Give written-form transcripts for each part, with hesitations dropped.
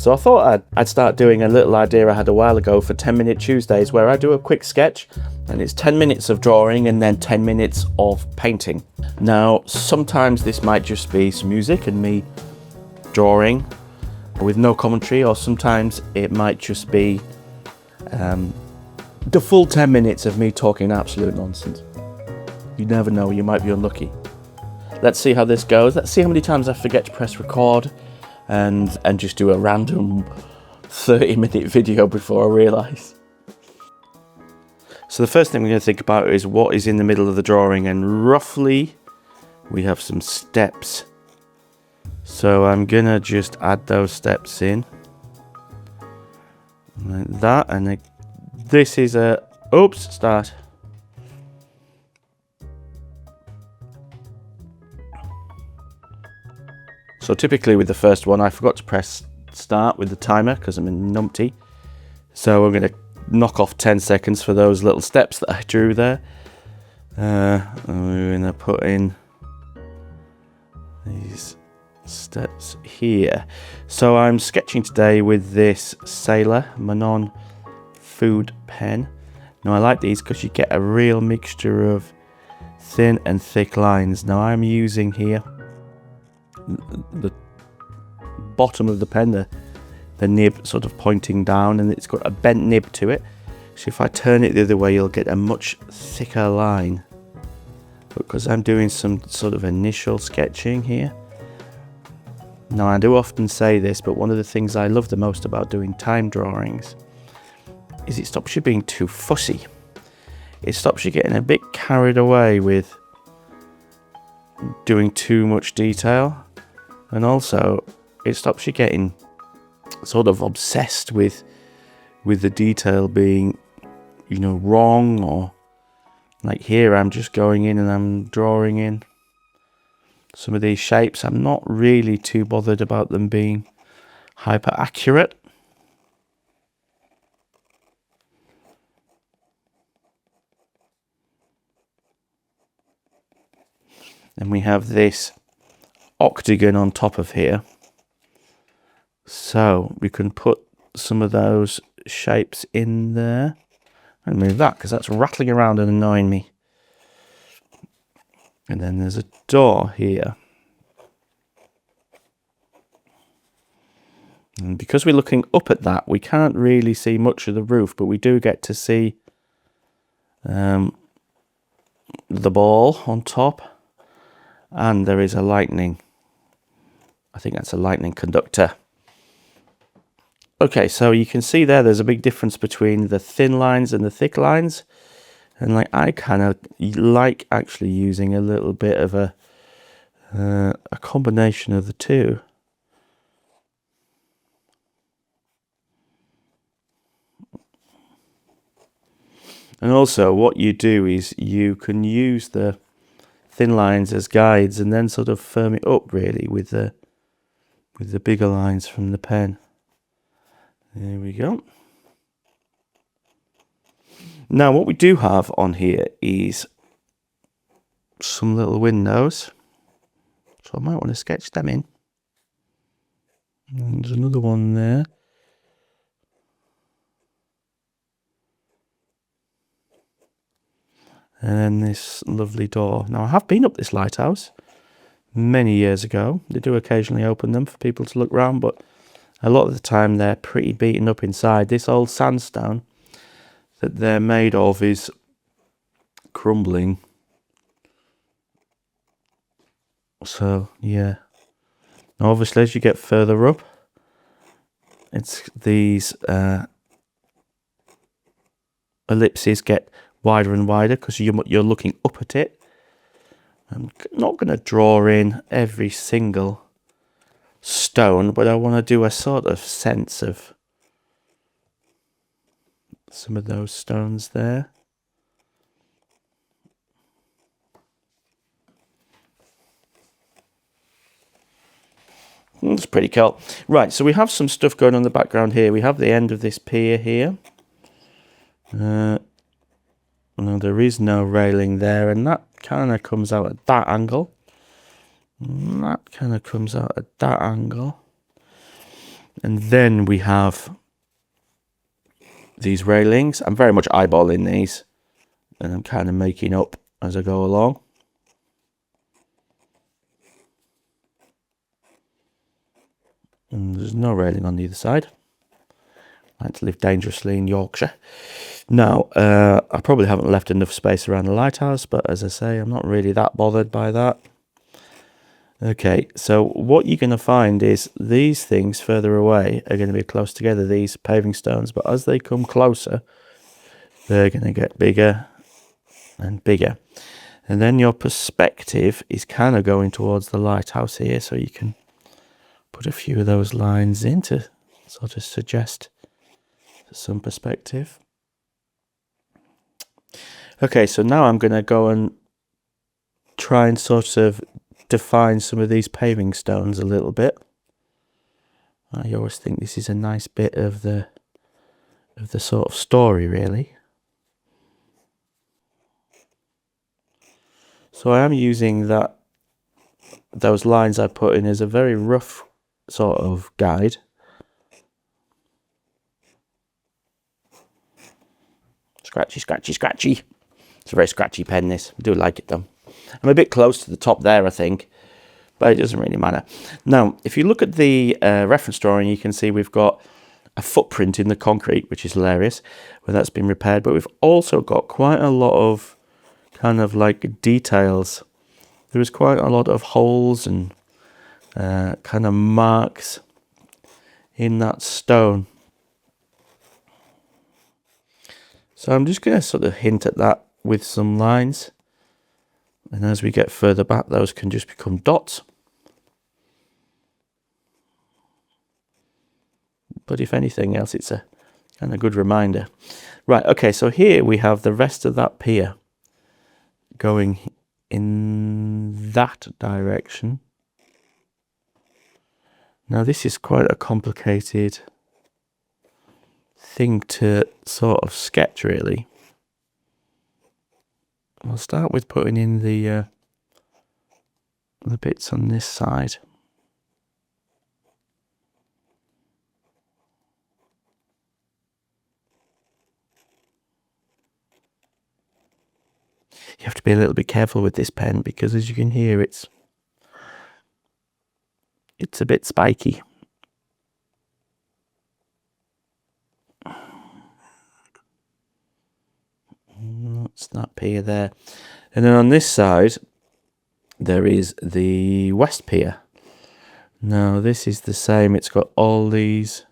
So I thought I'd start doing a little idea I had a while ago for 10-minute Tuesdays, where I do a quick sketch and it's 10 minutes of drawing and then 10 minutes of painting. Now, sometimes this might just be some music and me drawing with no commentary, or sometimes it might just be the full 10 minutes of me talking absolute nonsense. You never know, you might be unlucky. Let's see how this goes. Let's see how many times I forget to press record and just do a random 30-minute video before I realise. So the first thing we're going to think about is what is in the middle of the drawing, and roughly we have some steps. So I'm going to just add those steps in like that, and this is a start. So typically with the first one, I forgot to press start with the timer because I'm in numpty. So I'm going to knock off 10 seconds for those little steps that I drew there. And we're going to put in these steps here. So I'm sketching today with this Sailor Manon Fude pen. Now I like these because you get a real mixture of thin and thick lines. Now I'm using here the bottom of the pen, the nib sort of pointing down, and it's got a bent nib to it. So if I turn it the other way, you'll get a much thicker line. But because I'm doing some sort of initial sketching here. Now I do often say this, but one of the things I love the most about doing time drawings is it stops you being too fussy. It stops you getting a bit carried away with doing too much detail. And also, it stops you getting sort of obsessed with the detail being, you know, wrong, or like here I'm just going in and I'm drawing in some of these shapes. I'm not really too bothered about them being hyper accurate. And we have this octagon on top of here, so we can put some of those shapes in there and move that because that's rattling around and annoying me. And then there's a door here, and because we're looking up at that, we can't really see much of the roof, but we do get to see the ball on top, and there is a lightning. I think that's a lightning conductor. Okay, so you can see there's a big difference between the thin lines and the thick lines. And like I kind of like actually using a little bit of a combination of the two. And also what you do is you can use the thin lines as guides and then sort of firm it up really with the bigger lines from the pen. There we go. Now what we do have on here is some little windows. So I might want to sketch them in. And there's another one there. And then this lovely door. Now I have been up this lighthouse many years ago. They do occasionally open them for people to look around, but a lot of the time they're pretty beaten up inside. This old sandstone that they're made of is crumbling. So yeah. Now obviously as you get further up, it's these ellipses get wider and wider because you're looking up at it. I'm not going to draw in every single stone, but I want to do a sort of sense of some of those stones there. That's pretty cool. Right, so we have some stuff going on in the background here. We have the end of this pier here. No, there is no railing there, and that kind of comes out at that angle. And that kind of comes out at that angle. And then we have these railings. I'm very much eyeballing these, and I'm kind of making up as I go along. And there's no railing on either side. I like to live dangerously in Yorkshire. Now, I probably haven't left enough space around the lighthouse, but as I say, I'm not really that bothered by that. Okay, so what you're going to find is these things further away are going to be close together, these paving stones, but as they come closer, they're going to get bigger and bigger. And then your perspective is kind of going towards the lighthouse here, so you can put a few of those lines in to sort of suggest some perspective. Okay, so now I'm going to go and try and sort of define some of these paving stones a little bit. I always think this is a nice bit of the sort of story, really. So I am using those lines I put in as a very rough sort of guide. Scratchy, scratchy, scratchy. It's a very scratchy pen, this. I do like it though. I'm a bit close to the top there, I think, but it doesn't really matter. Now, if you look at the reference drawing, you can see we've got a footprint in the concrete, which is hilarious, where that's been repaired, but we've also got quite a lot of kind of like details. There is quite a lot of holes and kind of marks in that stone. So I'm just going to sort of hint at that with some lines. And as we get further back, those can just become dots. But if anything else, it's a kind of good reminder. Right, okay, so here we have the rest of that pier going in that direction. Now this is quite a complicated thing to sort of sketch, really. I'll start with putting in the bits on this side. You have to be a little bit careful with this pen because, as you can hear, it's a bit spiky. That's that pier there. And then on this side, there is the west pier. Now, this is the same. It's got all these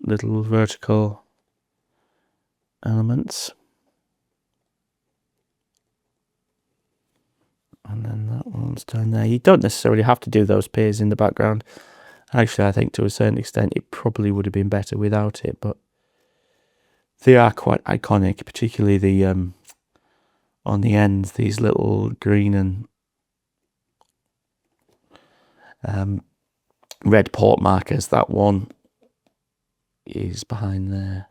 little vertical elements. And then that one's down there. You don't necessarily have to do those piers in the background. Actually, I think to a certain extent it probably would have been better without it, but they are quite iconic, particularly the on the ends, these little green and red port markers. That one is behind there.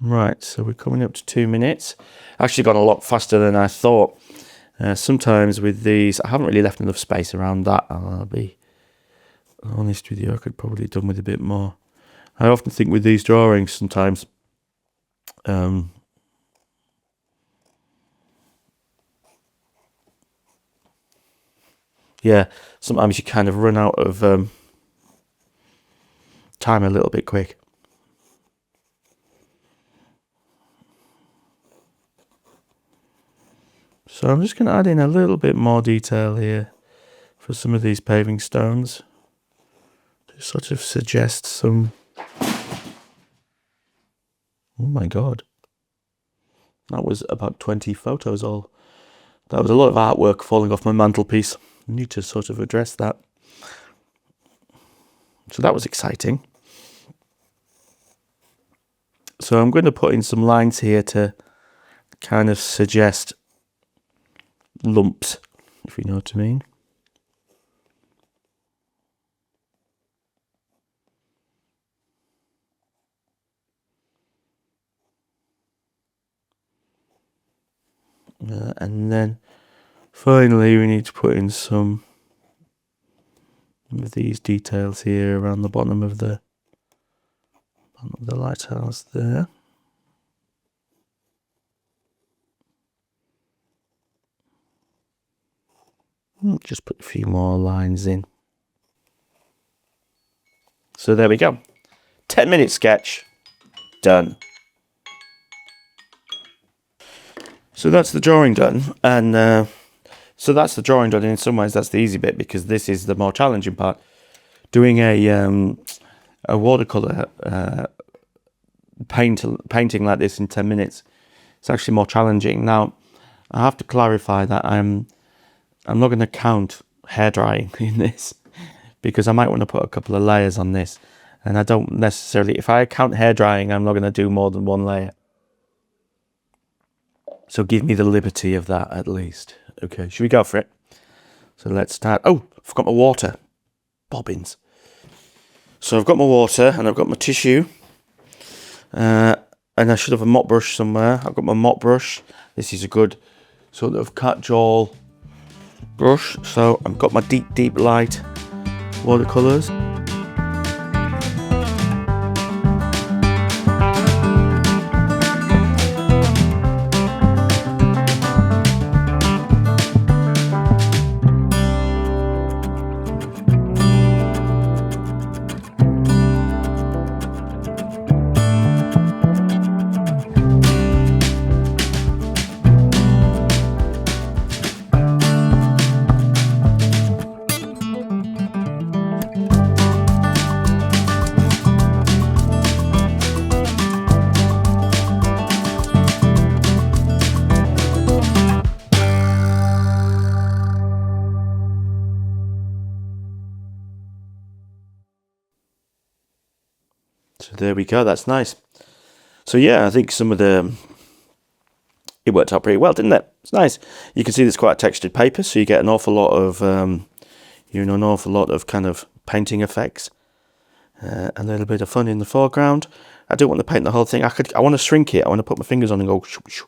Right, so we're coming up to 2 minutes. Actually gone a lot faster than I thought. Sometimes with these, I haven't really left enough space around that. I'll be honest with you, I could probably have done with a bit more. I often think with these drawings sometimes, yeah, sometimes you kind of run out of time a little bit quick. So I'm just going to add in a little bit more detail here for some of these paving stones to sort of suggest some... Oh my god. That was about 20 photos all. That was a lot of artwork falling off my mantelpiece. I need to sort of address that. So that was exciting. So I'm going to put in some lines here to kind of suggest lumps, if you know what I mean. And And then finally we need to put in some of these details here around the bottom of the lighthouse there. Just put a few more lines in. So there we go. 10-minute sketch. Done. So that's the drawing done. And so that's the drawing done. In some ways, that's the easy bit, because this is the more challenging part. Doing a watercolor painting like this in 10 minutes, it's actually more challenging. Now, I have to clarify that I'm not going to count hair drying in this, because I might want to put a couple of layers on this, and I don't necessarily, if I count hair drying, I'm not going to do more than one layer. So give me the liberty of that at least. Okay, should we go for it? So let's start. Oh, I forgot my water. Bobbins. So I've got my water and I've got my tissue. And I should have a mop brush somewhere. I've got my mop brush. This is a good sort of cat-jawl brush. So I've got my deep light watercolors. So there we go, that's nice. So yeah, I think it worked out pretty well, didn't it? It's nice. You can see there's quite a textured paper, so you get an awful lot of, an awful lot of kind of painting effects. A little bit of fun in the foreground. I don't want to paint the whole thing. I want to shrink it. I want to put my fingers on and go shoo, shoo,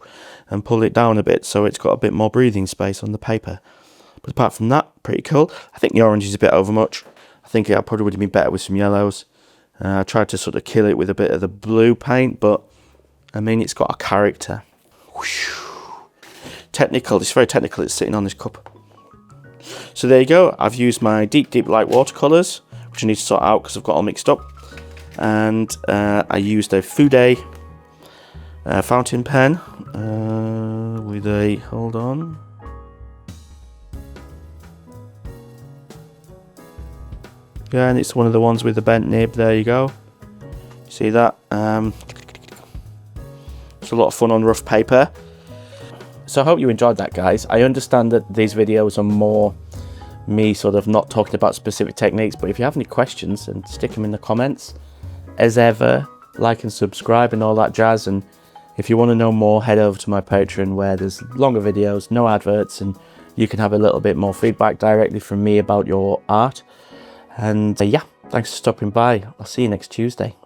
and pull it down a bit, so it's got a bit more breathing space on the paper. But apart from that, pretty cool. I think the orange is a bit overmuch. I think it probably would have been better with some yellows. I tried to sort of kill it with a bit of the blue paint, but I mean, it's got a character. Technical, it's very technical, it's sitting on this cup. So there you go, I've used my deep light watercolours, which I need to sort out because I've got all mixed up. And I used a Fude fountain pen with a, hold on. Yeah, and it's one of the ones with the bent nib, there you go. See that? It's a lot of fun on rough paper. So I hope you enjoyed that, guys. I understand that these videos are more me sort of not talking about specific techniques, but if you have any questions, then stick them in the comments. As ever, like and subscribe and all that jazz. And if you want to know more, head over to my Patreon, where there's longer videos, no adverts, and you can have a little bit more feedback directly from me about your art. And yeah, thanks for stopping by. I'll see you next Tuesday.